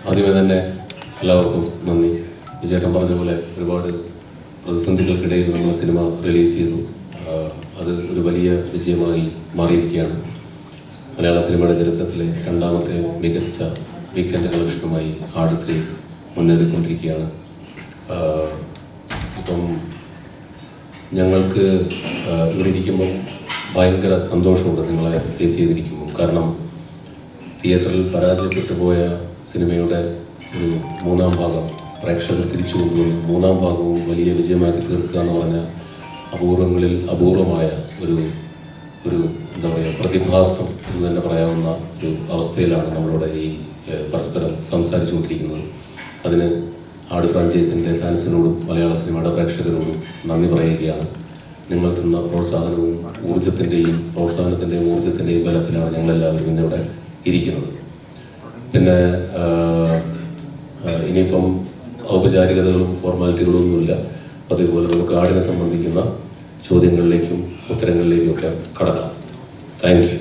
ആദ്യമേ തന്നെ എല്ലാവർക്കും നന്ദി. വിജയേട്ടൻ പറഞ്ഞ പോലെ ഒരുപാട് പ്രതിസന്ധികൾക്കിടയിൽ നമ്മൾ സിനിമ റിലീസ് ചെയ്തു. അത് ഒരു വലിയ വിജയമായി മാറിയിരിക്കുകയാണ്. മലയാള സിനിമയുടെ ചരിത്രത്തിലെ രണ്ടാമത്തെ മികച്ച വീക്കെൻഡ് കളക്ഷനുമായി ആട് 3 മുന്നേറിക്കൊണ്ടിരിക്കുകയാണ്. ഇപ്പം ഞങ്ങൾക്ക് ഇവിടെ ഇരിക്കുമ്പം ഭയങ്കര സന്തോഷമുണ്ട് നിങ്ങളെ ഫേസ് ചെയ്തിരിക്കുമ്പോൾ. കാരണം തിയേറ്ററിൽ പരാജയപ്പെട്ടു പോയ സിനിമയുടെ ഒരു 3-ാം ഭാഗം പ്രേക്ഷകർ തിരിച്ചു കൊണ്ടുവന്ന് 3-ാം ഭാഗവും വലിയ വിജയമാക്കി തീർക്കുക എന്ന് പറഞ്ഞാൽ അപൂർവങ്ങളിൽ അപൂർവമായ ഒരു എന്താ പറയുക പ്രതിഭാസം എന്ന് തന്നെ പറയാവുന്ന ഒരു അവസ്ഥയിലാണ് നമ്മളിവിടെ ഈ പരസ്പരം സംസാരിച്ചു കൊണ്ടിരിക്കുന്നത്. അതിന് ആട് ഫ്രാഞ്ചൈസിൻ്റെ ഫാൻസിനോടും മലയാള സിനിമയുടെ പ്രേക്ഷകരോടും നന്ദി പറയുകയാണ്. നിങ്ങൾ തന്ന പ്രോത്സാഹനവും പ്രോത്സാഹനത്തിൻ്റെയും ഊർജ്ജത്തിൻ്റെയും ബലത്തിലാണ് ഞങ്ങളെല്ലാവരും ഇന്നിവിടെ ഇരിക്കുന്നത്. പിന്നെ ഇനിയിപ്പം ഔപചാരികതകളും ഫോർമാലിറ്റികളും ഒന്നുമില്ല. അതേപോലെ നമുക്ക് ആടിനെ സംബന്ധിക്കുന്ന ചോദ്യങ്ങളിലേക്കും ഉത്തരങ്ങളിലേക്കും ഒക്കെ കടക്കാം. Thank you.